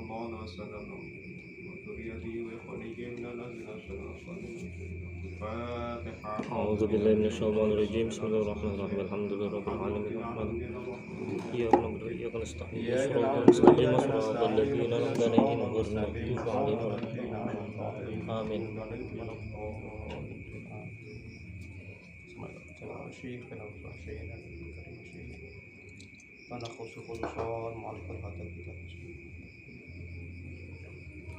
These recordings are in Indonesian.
الله عليه وسلم وذريته وإخوانهم لنا من الشيطان الفاتحة. أعوذ بالله من الشيطان الرجيم. بسم الله الرحمن الرحيم. الحمد لله رب العالمين الرحمن إياك نعبد وإياك نستعين صراط المستقيم صراط الذين أنعمت عليهم غير المغضوب عليهم ولا الضالين آمين. فنخص كل صار معرفة هذا الكتاب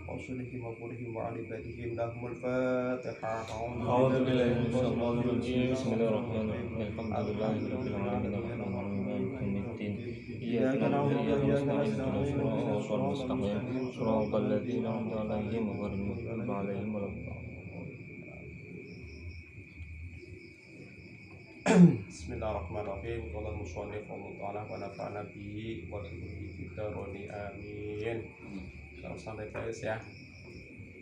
وصلهم وقولهم وعلى عبادهم لهم الفاتحة. أعوذ بالله من الشيطان الرجيم. بسم الله الرحمن الرحيم. الحمد لله رب العالمين الرحمن الرحيم مالك يوم الدين إياك نعبد وإياك نستعين اهدنا الصراط المستقيم صراط الذين أنعمت عليهم غير المغضوب عليهم ولا الضالين. Bismillahirrahmanirrahim. Qala al-musannif Allah wa nafa'ana bihi wa bihi fitaroni amin. Terus sampai guys ya.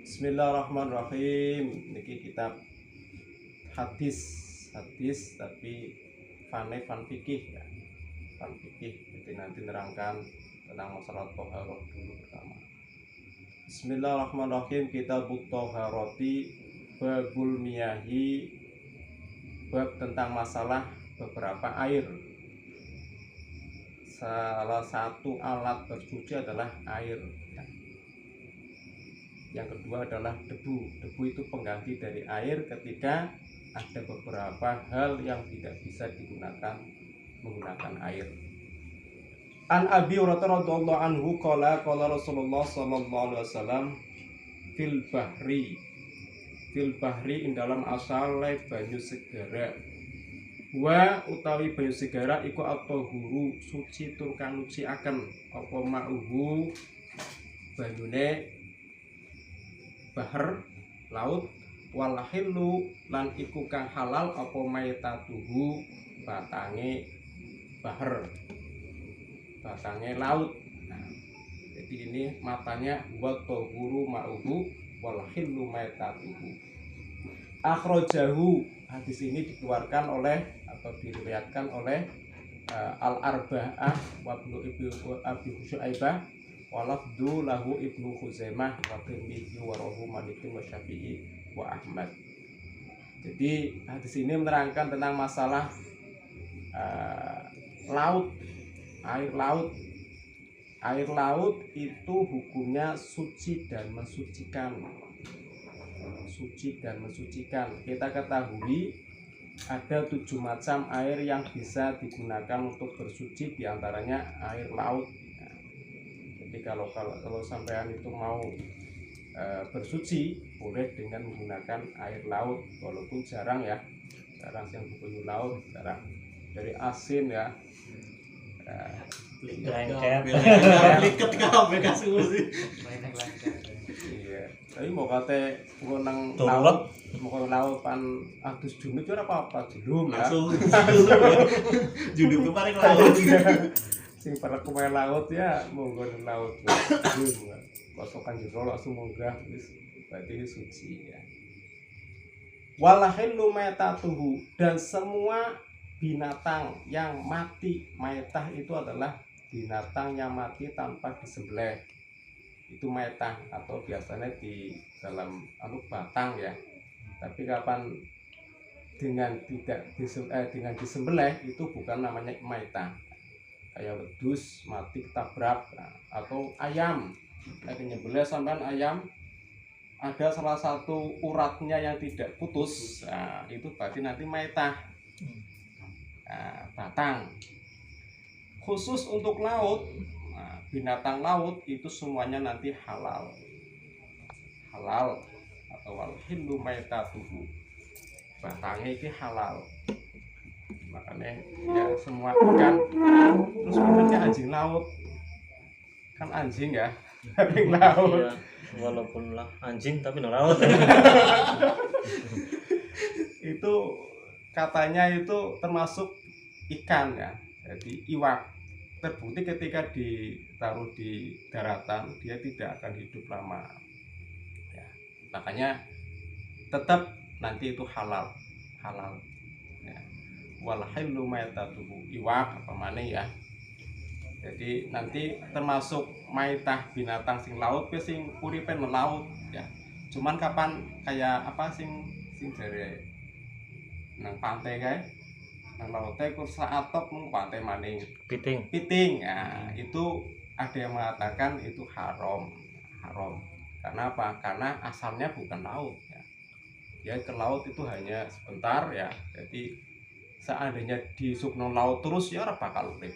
Bismillahirrahmanirrahim. Niki kitab hadis tapi fan fikih ya. Fan fikih. Jadi nanti nerangkan tentang masalah thaharah dulu pertama. Bismillahirrahmanirrahim. Kitabut thaharati babul miyahi, bab tentang masalah beberapa air. Salah satu alat bersuci adalah air. Yang kedua adalah debu. Debu itu pengganti dari air ketika ada beberapa hal yang tidak bisa digunakan menggunakan air. An Abi Hurairah radhiyallahu anhu qala Rasulullah sallallahu alaihi wasallam fil bahri ing dalam asale banyu segara. Wa utawi banyu segara iku at-tahuru suci tur kang nyuciaken apa ma'uhu banyune bahar laut, wal hillu lan iku kang halal apa maitatuhu batange bahar, batange laut. Nah, jadi ini matanya wa tahuru ma'uhu wal hillu maitatuhu. Akhrajahu, hadis ini dikeluarkan oleh atau diriwayatkan oleh Al-Arba'ah wa Ibnu Abi Syu'aibah wa lafdhu lahu Ibnu Khuzaimah wa Tirmidzi wa Rahu Malik wa Syafi'i wa Ahmad. Jadi hadis ini menerangkan tentang masalah laut, air laut. Air laut itu hukumnya suci dan mensucikan. Suci dan mensucikan. Kita ketahui ada 7 macam air yang bisa digunakan untuk bersuci, diantaranya air laut. Jadi kalau sampean itu mau bersuci boleh dengan menggunakan air laut, walaupun jarang ya, jarang yang bukan laut, jarang dari asin ya. Liket kabeh kasus. Iya, tapi mau kate nang laut, mau laut pan adus junub ora apa-apa, jelum ya. Langsung junub paling laut. Sing para kumaha laut ya, monggo nang laut. Jelum. Kosokan jero langsung munggah wis berarti ini suci ya. Walahillu maitatuhu, dan semua binatang yang mati, maitah itu adalah binatang yang mati tanpa disembelih. Itu maitah, atau biasanya di dalam batang ya. Tapi kapan dengan dengan disembelih itu bukan namanya maitah. Kayak wedhus mati ketabrak, atau ayam. Nyembelih sampean ayam ada salah satu uratnya yang tidak putus, itu berarti nanti maitah. Batang. Khusus untuk laut, binatang laut itu semuanya nanti halal atau wal-hillu maitatuhu, batangnya itu halal. Makanya ya semua ikan, terus bentuknya anjing laut kan, anjing ya anjing laut Ya, walaupun lah anjing tapi nang laut. itu katanya itu termasuk ikan ya, jadi iwak. Terbukti ketika ditaruh di daratan dia tidak akan hidup lama ya. Makanya tetap nanti itu halal ya. Wal hillu maitatuhu, iwak apa mana ya. Jadi nanti termasuk maitah binatang sing laut wis sing uripe nang laut ya. Cuman kapan kayak apa sing jare nang pantai kae nang laut ku saatok nang pantai maning piting ya itu ada yang mengatakan itu haram. Karena apa? Karena asalnya bukan laut ya. Dia ke laut itu hanya sebentar ya. Jadi seandainya diisuk nang laut terus ya ora bakal urip.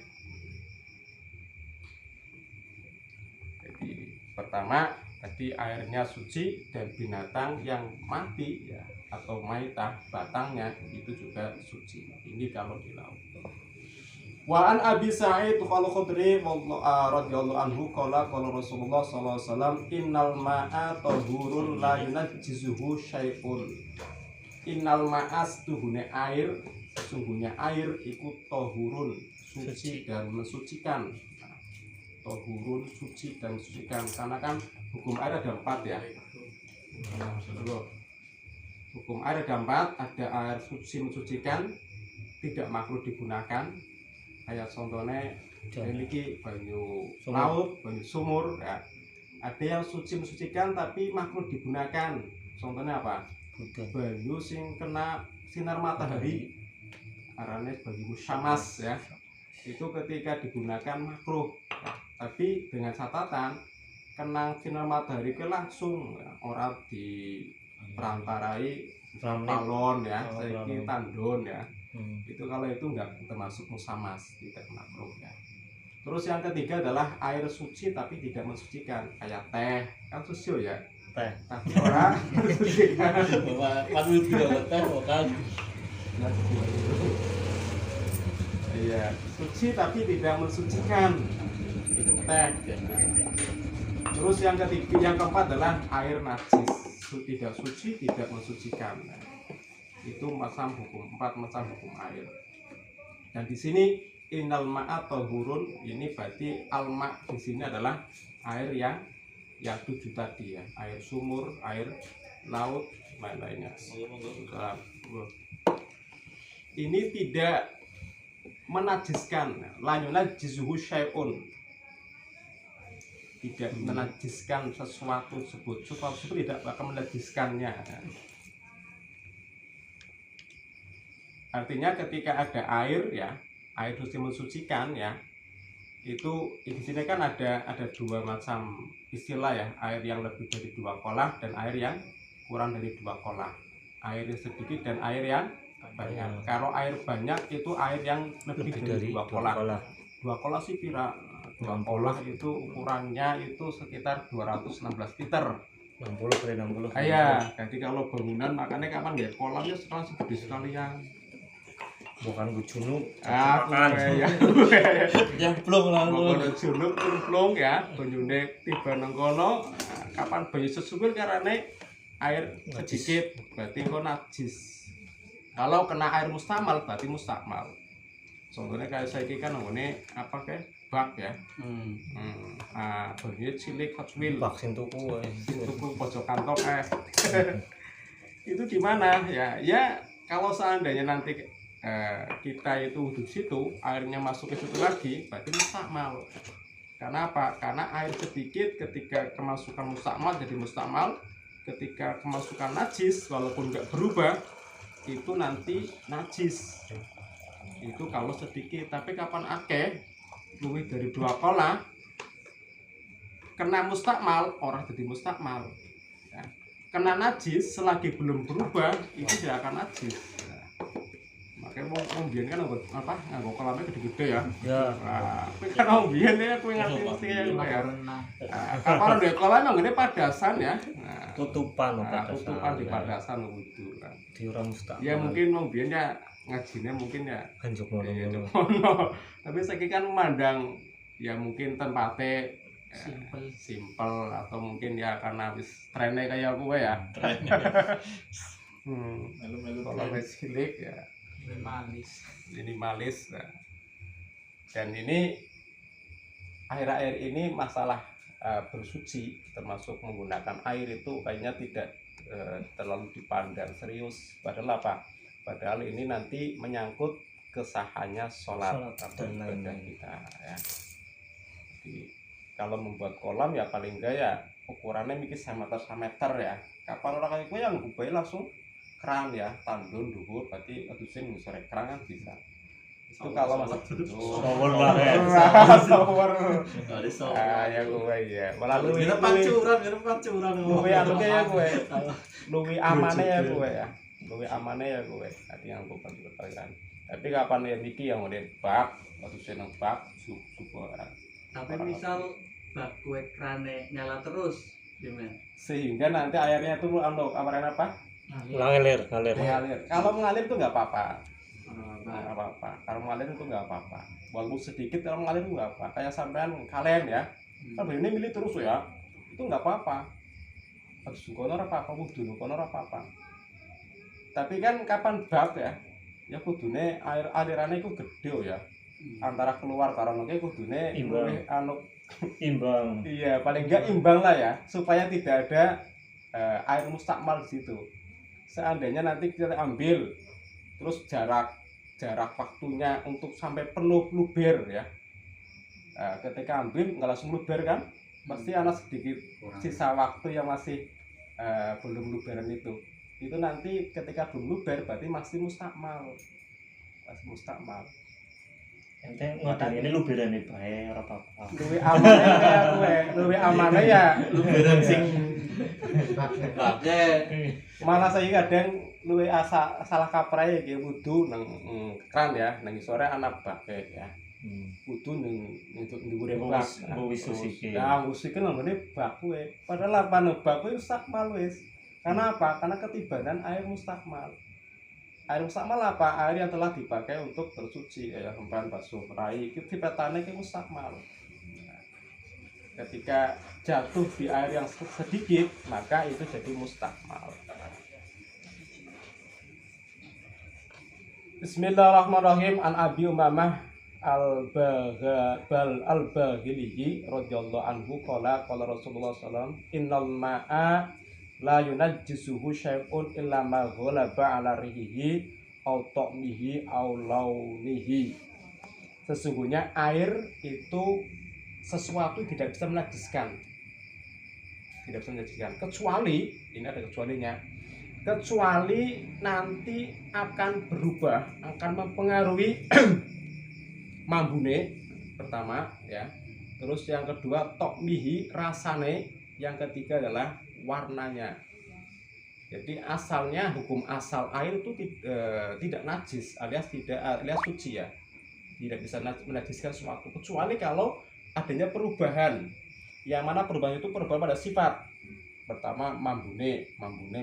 Jadi pertama tadi airnya suci dan binatang yang mati ya atau maitah batangnya itu juga suci. Ini kalau di laut. Wa an Abi Sa'id Al-Khudri radhiyallahu anhu qala Rasulullah sallallahu alaihi wasallam innal ma'a tahurun la yunajjizuhu syai'un. Innal ma'a setuhune air, sesungguhnya air iku tahurun, suci dan mensucikan. Tahurun, suci dan mensucikan. Karena kan hukum air ada 4 ya. Hukum air ada 4, ada air suci mensucikan, tidak makruh digunakan. Kayak contohnya memiliki banyu laut, banyu sumur ya. Ada yang suci mensucikan tapi makruh digunakan. Contohnya apa? Banyu sing kena sinar matahari. Arane banyu musyamas ya. Itu ketika digunakan makruh. Ya. Tapi dengan catatan kena sinar matahari ke langsung ya. Orang di perantarai balon ya, saiki tandon ya. Itu kalau itu enggak termasuk musamas, tidak makruh ya. Terus yang ketiga adalah air suci tapi tidak mensucikan, kayak teh kan suci ya, tapi orang mensucikan. Waduh tidak teh kan. Iya, suci tapi tidak mensucikan, itu teh. Terus yang ketiga, yang keempat adalah air najis, tidak suci tidak mensucikan. Itu macam hukum 4 macam hukum air. Dan di sini innal ma'a tahurun, ini berarti alma di sini adalah air yang 7 tadi ya, air sumur, air laut, lain-lainnya. Ini tidak menajiskan, la yunajjizuhu syai'un. Tidak menajiskan sesuatu tersebut, sesuatu tidak akan menajiskannya. Artinya ketika ada air ya, air suci mensucikan ya, itu di sini kan ada 2 macam istilah ya, air yang lebih dari 2 kolah dan air yang kurang dari 2 kolah, air yang sedikit dan air yang banyak. Kalau air banyak itu air yang lebih dari 2 kolah. 2 kolah sih kira 2 kolah itu ukurannya itu sekitar 216 liter. 60 kali 60. Iya, jadi kalau bangunan makanya kapan ya kolamnya sekarang segede sekalian. Bukan gue junub, makan ya. Yang belum lalu. Kono junub plung ya, banyune tiba nang kono, kapan banyu sesubur karane air sedikit, berarti kok najis. Kalau kena air mustamal berarti mustakmal. Contohnya kayak saiki kan ngene apa kayak bak ya. Banyu cilik Hot Wheels. Vaksin tuku Pojok kantong Itu di mana ya? Ya kalau seandainya nanti kita itu di situ, airnya masuk ke situ lagi, berarti mustakmal. Karena apa? Karena air sedikit ketika kemasukan mustakmal jadi mustakmal, ketika kemasukan najis walaupun nggak berubah itu nanti najis. Itu kalau sedikit, tapi kapan akeh lebih dari 2 kolah kena mustakmal, orang jadi mustakmal ya. Kena najis selagi belum berubah itu tidak akan najis. Makanya mau biyen kan nganggo kolamnya gede-gede ya. Ya. Kowe kan mau biyen ya kowe ngerti mesti ya. Kapan ndek kolam nang ngene padasan ya. Tutupan di padasan wudu kan. Di ora mustakmal. Ya mungkin mau biyen ya ngajine mungkin ya Anjuk ngono. Tapi saiki kan memandang ya mungkin tempatnya simple atau mungkin ya karena wis trennya kayak gue ya. Kalau wis cilik ya minimalis nah. Dan ini air-air ini masalah bersuci termasuk menggunakan air itu kayaknya tidak terlalu dipandang serius. Padahal apa? Padahal ini nanti menyangkut kesahannya sholat dan ibadah kita ya. Jadi kalau membuat kolam ya paling enggak ya ukurannya mungkin sameter ya. Kapan orang kayak gue yang gue langsung keran ya, tandun dhuwur berarti adusin sore keran kan bisa. Itu kalau masak Shower banget. shower. Ada soal. Ah ya gue ya. Melalui Kira pancuran luwi anunya ya gue. Luwi amane ya gue ya. Luwi amane ya gue. Tadi yang gue pancu kalian. Tapi kapan ya Miki yang udah bak, adusin nang bak super. Tapi misal bak kue krane nyala terus gimana? Sehingga nanti airnya itu apa? Ngalir. Mengalir. Kalau mengalir itu nggak apa-apa. Oh, Nggak apa-apa. Kalau mengalir itu nggak apa-apa. Walaupun sedikit kalau mengalir itu nggak apa. Kayak sampean kalian ya. Kan ini milih terus ya. Itu nggak apa-apa. Harus kono ora apa-apa, kudu kono ora apa-apa. Tapi kan kapan bab ya? Ya kudune air alirannya itu gede ya. Antara keluar karo nge kudune Imbang. luwih anu Imbang. iya paling enggak imbang lah ya supaya tidak ada air mustakmal di situ. Seandainya nanti kita ambil terus jarak waktunya untuk sampai penuh luber ya. Ketika ambil nggak langsung luber kan pasti ada sedikit sisa waktu yang masih belum luberan itu nanti ketika belum luber berarti masih mustakmal. Ente ngoten ini luberane bae ora apa-apa. Luwe amane ya Luberan sing pakai malah saya kadang luwe salah kaprahe iki wudu nang keran ya nang sore anak bake ya wudu ning ndhuwure bak Mbok wis susike. ya musik kan nggone bak kuwe padahal apa bak kuwe mustakmal wis karena apa karena ketibanan air mustakmal. Air mustakmal apa? Air yang telah dipakai untuk bersuci ya bahan basuh rai itu tipetane ke mustakmal. Ketika jatuh di air yang sedikit maka itu jadi mustakmal. Bismillahirrahmanirrahim. An Abi Umamah al-Bahili radhiyallahu anhu qala Rasulullah sallallahu alaihi wasallam innal ma'a la yunajjisuhu syai'un illa ma ghalaba 'ala rihihi aw ta'mihi aw launihi. Sesungguhnya air itu sesuatu tidak bisa menajiskan. Tidak bisa menajiskan kecuali ini ada kecualinya. Kecuali nanti akan berubah, akan mempengaruhi mambune pertama ya. Terus yang kedua ta'mihi rasane, yang ketiga adalah warnanya. Jadi asalnya hukum asal air itu tidak najis alias suci ya. Tidak bisa menajiskan sesuatu kecuali kalau adanya perubahan. Yang mana perubahan itu perubahan pada sifat. Pertama mambune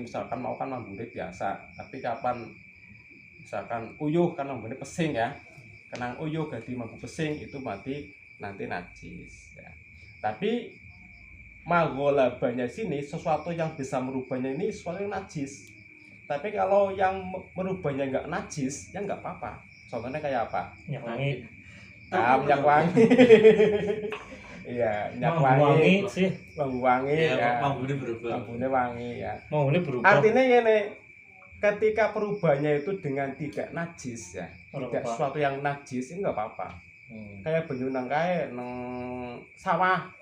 misalkan mau kan mambune biasa, tapi kapan misalkan uyuh kan mambune pesing ya. Kenang uyuh ganti mambu pesing itu nanti najis ya. Tapi magholabanya sini sesuatu yang bisa merubahnya ini sesuatu yang najis. Tapi kalau yang merubahnya nggak najis ya nggak apa-apa. Contohnya kayak apa? Minyak wangi. Minyak wangi. Iya, minyak wangi sih. wangi ya. mambune berubah. Mambune wangi ya. Mau ini berubah. Artinya ini ketika perubahannya itu dengan tidak najis ya. Tidak sesuatu yang najis ini nggak apa-apa. Kayak banyu nang kae nang sawah.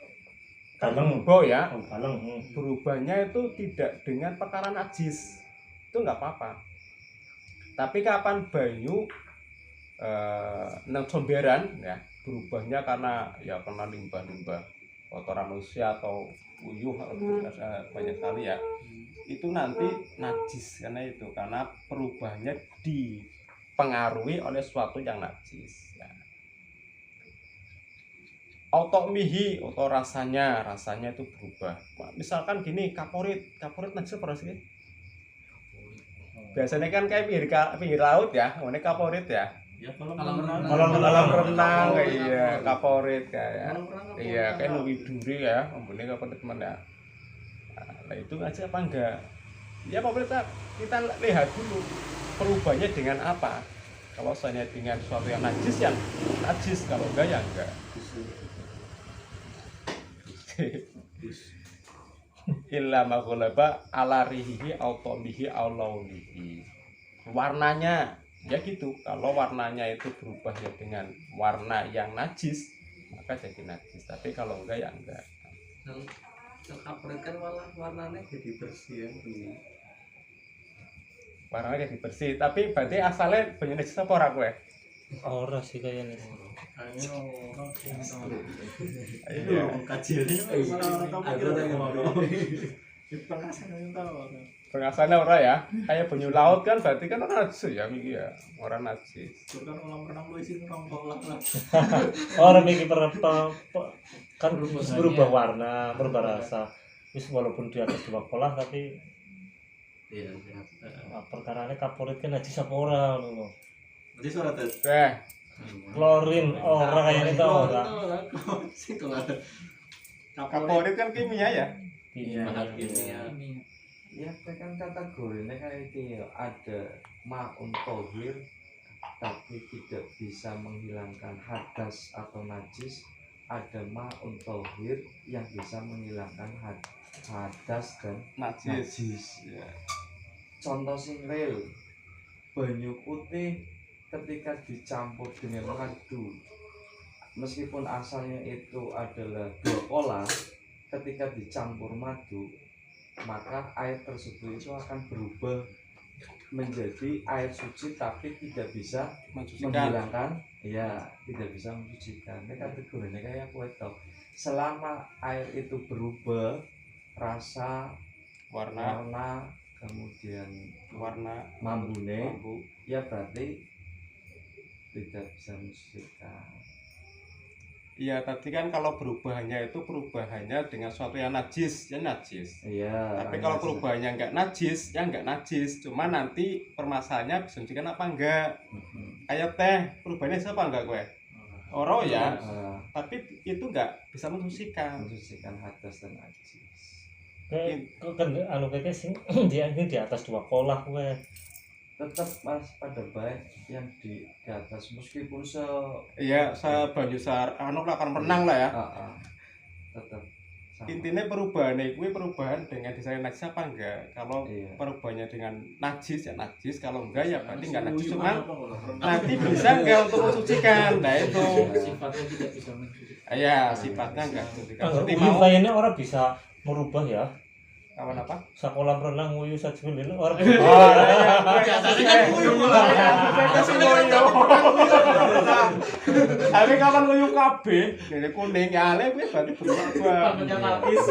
Baleng. Ya, Baleng. berubahnya itu tidak dengan perkara najis, itu nggak apa-apa. Tapi kapan banyu nang comberan ya berubahnya karena limbah kotoran manusia atau uyuh banyak sekali ya, itu nanti najis karena perubahannya dipengaruhi oleh sesuatu yang najis. Ya. Mihi atau rasanya itu berubah. Misalkan gini kaporit najis apa sih? Biasanya kan kayak pinggir laut ya, ini kaporit ya. Ya kolam renang iya kaporit kayak. Kolam renang apa? Iya kayak nuwi duri ya, ambune kaporit teman ya. Nah itu aja apa enggak? Ya pemerintah kita lihat dulu perubahannya dengan apa. Kalau misalnya dengan sesuatu yang najis kalau enggak ya enggak. Illa maghlaba ala rihihi au ta'mihi au launihi. Warnanya ya gitu. Kalau warnanya itu berubah ya dengan warna yang najis, maka jadi najis. Tapi kalau enggak ya enggak. Yang kaporit kan malah warnanya jadi bersih ya. Warnanya jadi bersih. Tapi berarti asalnya banyu najis apa ora kowe? Ora sih kayaknya. Ayo orang Iya. kajiannya orang kamu Ada kira yang ngomong. Itu pengasan yang tahu. Pengasannya ora ya. Kayak banyu laut kan berarti kan ora najis ya iki ya. Ora najis. Itu kan kolam renang lu isi orang kolak lah. Orang mikir kan berubah warna, berubah rasa. Wis walaupun di atas dua kolah tapi Iya. perkarane kaporit kan najis apa ora ngono. Berarti suara tes. Oke. Klorin ora kayaknya itu ora. Sih kalau ada Kaporit kan kimia ya. Iya. bahan kimia. Ya kan kategorinya kayak gitu ada ma'un tohir tapi tidak bisa menghilangkan hadas atau najis, ada ma'un tohir yang bisa menghilangkan hadas dan Najis. najis. Ya. Contoh sing real, banyu putih ketika dicampur dengan madu, meskipun asalnya itu adalah dua kola, ketika dicampur madu maka air tersebut itu akan berubah menjadi air suci tapi tidak bisa Mensucikan. menghilangkan, ya tidak bisa mensucikan. Ini kategorinya kayak kue tau, selama air itu berubah rasa, Warna kemudian warna mambune, mambu. ya berarti tidak bisa mensucikan. Iya, tadi kan kalau perubahannya itu perubahannya dengan suatu yang najis, ya najis. Iya. Tapi kalau perubahannya enggak najis, ya enggak najis. Cuma nanti permasalahannya bisa mensucikan apa enggak. Kayak teh, perubahannya siapa enggak gue? Oro ya, tapi itu enggak bisa mensucikan. mensucikan hadas dan najis. Kayak kan anu kayak sing dia ini di atas dua kolah kowe. Tetap mas pada baik yang di atas meskipun Iya, sebanyu anu lah kan renang lah ya. tetap sama. Intinya perubahannya itu perubahan dengan desain najis apa enggak. Kalau Iya. perubahannya dengan najis ya najis, kalau enggak ya berarti enggak najis. Uyuh, Cuma apa kolam renang? nanti bisa enggak untuk mensucikan. Nah itu. Sifatnya tidak bisa mensucikan. Iya, sifatnya enggak mensucikan. Anggar Seperti uyu mau kayaknya orang bisa merubah ya. kawan apa? Sakolam renang uyu sajulil orang. Oh, iya. Biasanya kan uyuh malah. Tapi kapan uyuh kabeh, dari kuning ale kuwi berarti berubah. Bangunnya habis.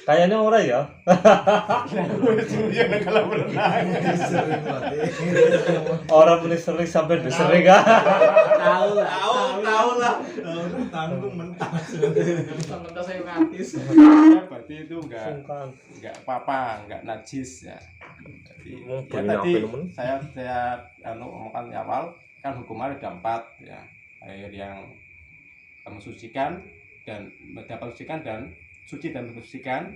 Kayaknya orang ya. Iya, kalau berenang. Orang punya sering sampai disering kan. Tahu lah. Tahu lah. Tanggung mentah. Temen saya gratis. Ya, berarti itu enggak Sungkan. apa-apa, enggak najis ya. Jadi, Oh, ya banyak tadi apa, temen? saya omongkan di awal kan hukumnya ada 4 ya. Air yang mensucikan dan dapat mensucikan dan suci dan mensucikan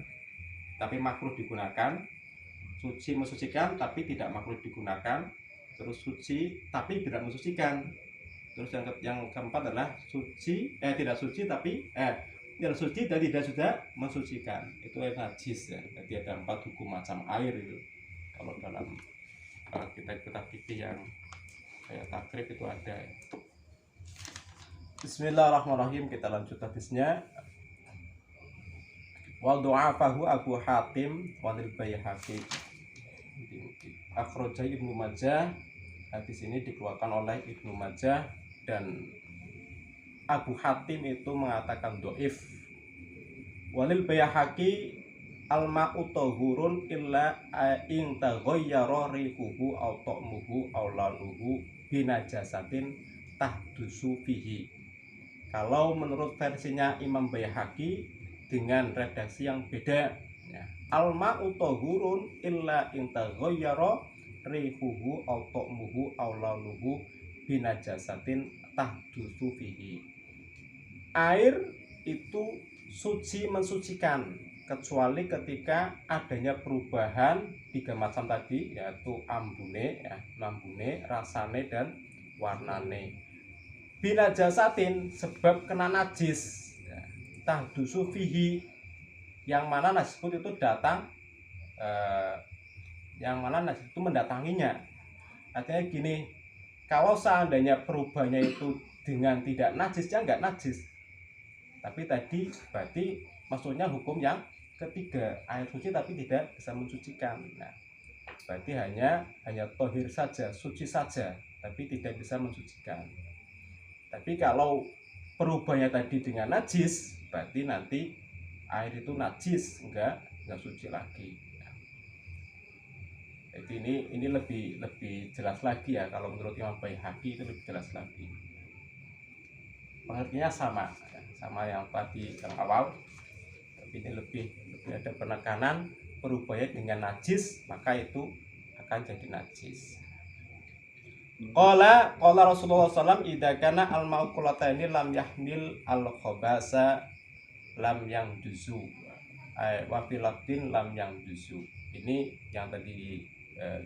tapi makruh digunakan, suci mensucikan tapi tidak makruh digunakan, terus suci tapi tidak mensucikan, terus yang keempat adalah suci tidak suci tapi yang suci dan tidak sudah mensucikan, itu air najis ya. Jadi ada 4 hukum macam air itu kalau dalam kitab fikih yang kayak takrib itu ada ya. Bismillahirrahmanirrahim, kita lanjut hadisnya. Wa du'afahu Abu Hatim wa al-Baihaqi. Akhraja Ibnu Majah. Hadis ini dikeluarkan oleh Ibnu Majah dan Abu Hatim itu mengatakan dhaif. Walil Baihaqi al-ma'u tahurun illa in taghayyara rihuhu aw ta'muhu aw lanuhu binajasatin tahdusu fihi. Kalau menurut versinya Imam Baihaqi dengan redaksi yang beda ya. Al-ma'u tahurun illa in taghayyara rihuhu aw ta'muhu aw lanuhu binajasatin tahdusu fihi. Air itu suci mensucikan kecuali ketika adanya perubahan 3 macam tadi, yaitu ambune ya, lambune, rasane dan warnane. Binajasatin sebab kena najis ya. Tahdusu fihi yang mana najis itu datang yang mana najis itu mendatanginya. Artinya gini, kalau seandainya perubahannya itu dengan tidak najis ya nggak najis. Tapi tadi berarti maksudnya hukum yang ketiga, air suci tapi tidak bisa mensucikan. Nah, berarti hanya tohir saja, suci saja, tapi tidak bisa mensucikan. Tapi kalau perubahannya tadi dengan najis, berarti nanti air itu najis, enggak suci lagi. Jadi ini lebih jelas lagi ya, kalau menurut Imam Baihaqi itu lebih jelas lagi. Pengertiannya sama yang tadi yang awal, tapi ini lebih ada penekanan perubahannya dengan najis, maka itu akan jadi najis. Qala Rasulullah SAW, idza kana al-ma'qulataini lam yahmil al-khabasa lam yang juzu wa fil lafdin lam yang juzu. Ini yang tadi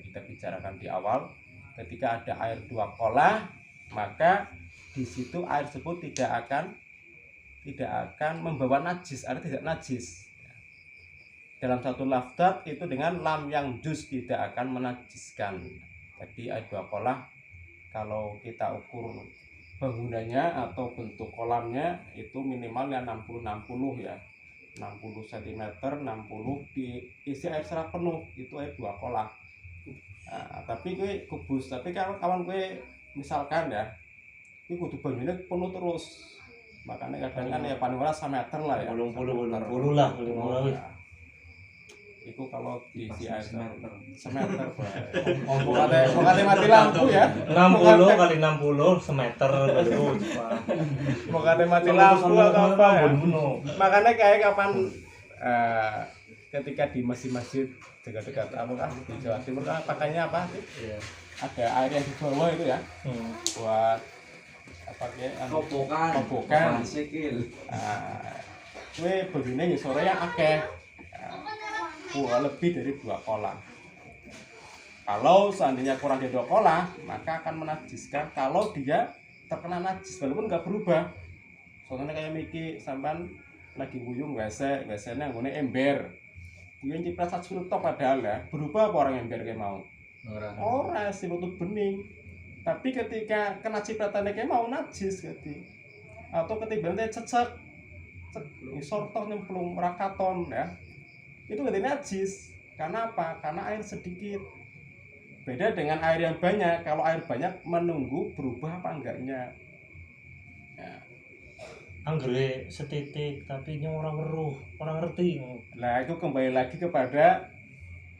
kita bicarakan di awal. Ketika ada air 2 kolah, maka di situ air tersebut tidak akan membawa najis, artinya tidak najis. Dalam satu lafaz itu dengan lam yang juz, tidak akan menajiskan. Jadi air 2 kolah, kalau kita ukur bangunannya atau bentuk kolamnya itu minimalnya 60 ya, 60 cm, 60 diisi air secara penuh, itu air 2 kolah. Nah, tapi gue kubus, tapi kalau kawan gue misalkan ya, ini kudu banyunya penuh terus, makanya kadang kan ya paling ora 1 meter lah ya, 80 lah, 50 lah. Itu kalau diisi air Semeter. semeter, mau kate mati lampu ya, 60 kali 60 semeter baru. mau kate mati lampu atau apa ya. Makanya kayak kapan ketika di masjid-masjid dekat-dekat apakah di Jawa Timur kan pakainya apa sih? Iya. Ada air yang di bawah itu ya, buat apa kayak kobokan. Sikil. Kue begini sore yang akeh, lebih dari 2 kolah. Kalau seandainya kurang dari 2 kolah, maka akan menajiskan kalau dia terkena najis walaupun nggak berubah. Soalnya kayak Miki sampan lagi guyung biasanya nggone ember. Guyung ciprat satu tok padahal ya, berubah apa orang ember kayak mau? Ora sih lutut bening. Tapi ketika kena cipratannya kayak mau najis gitu. Atau ketiban teh cecek ngisor tok nyemplung rakaton ya. Itu gede najis. Karena apa? Karena air sedikit. Beda dengan air yang banyak. Kalau air banyak menunggu berubah apa enggaknya. Ya. Anggere setitik tapi nyong orang weruh, orang ngerti. Nah, itu kembali lagi kepada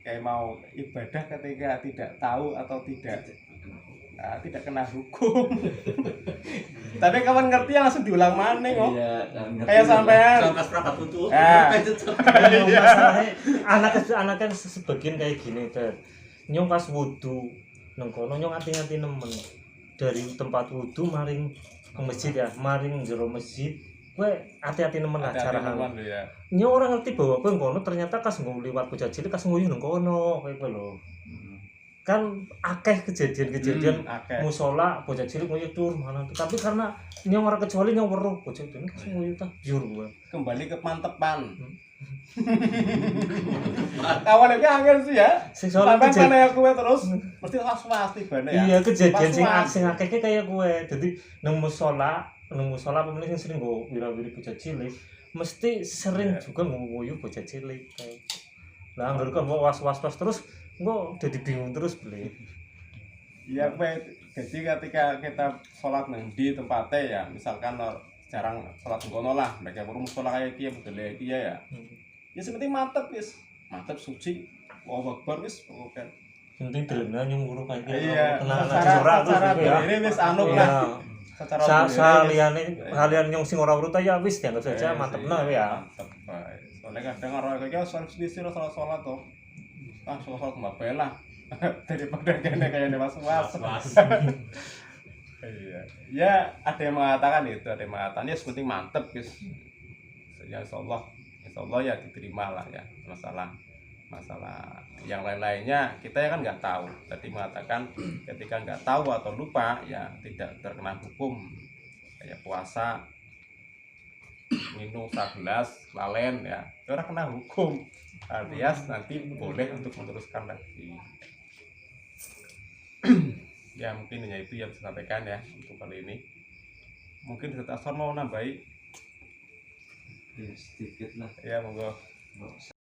kayak mau ibadah ketika tidak tahu atau tidak kena hukum. Tapi kapan ngerti langsung diulang maning kok. Iya, Kayak sampean. Sampai seperangkat butuh. Anak kan sebagian kayak gini kan. Nyong pas wudu nang kono nyong ati-ati nemen. Dari tempat wudu maring ke masjid ya, maring jero masjid. Kowe hati-hati nemen lah carane. Ya. Nyong ora ngerti bahwa kowe kono ternyata kas liwat bocah cilik kas nguyuh nang kono kowe lho. Kan akeh kejadian-kejadian Akeh. musola bocah cilik nguyuh tur mana tuh. Tapi karena nyong ora kecuali nyong weruh bocah cilik kas nguyuh ta jur gue. Kembali ke mantepan. Kawan iki angel sih ya. Sampai sana aku terus mesti was-was tibane ya. Iya, kejadian Was-was. sing akeh kayak gue. Jadi nang musola pemilih sing sering go wira-wiri bocah cilik, mesti sering juga nguyu bocah cilik. Lah anggere kok was-was terus engko dadi bingung terus beli. Iya, jadi ketika kita sholat di tempatnya ya, misalkan jarang sholat ngono lah, mereka baru musola kayak kia budaya kia ya. Ya sepenting mantep wis, mantep suci, Allahu Akbar wis pokoknya. Penting delena nyung guru kayak Iya, kenal secara ya. ini wis anu Iya. lah. Secara Saliane nyung sing ora urut ya wis dianggap saja mantepna ya. Mantep. Soalnya kadang orang kayak sholat sholat toh. Sholat mbak bela daripada kayak was-was. Iya, ya ada yang mengatakan itu, ada yang mengatakan ya sepenting mantep guys. Ya insya Allah ya diterima lah ya. Masalah yang lain-lainnya kita ya kan nggak tahu. Tadi mengatakan ketika nggak tahu atau lupa ya tidak terkena hukum kayak puasa minum 11 lalen ya, itu orang kena hukum. Alias nanti boleh untuk meneruskan lagi. Ya mungkin hanya itu yang saya sampaikan ya untuk kali ini. Mungkin Ustaz Ahsan mau nambahi Ya sedikit lah. ya, monggo. Nggak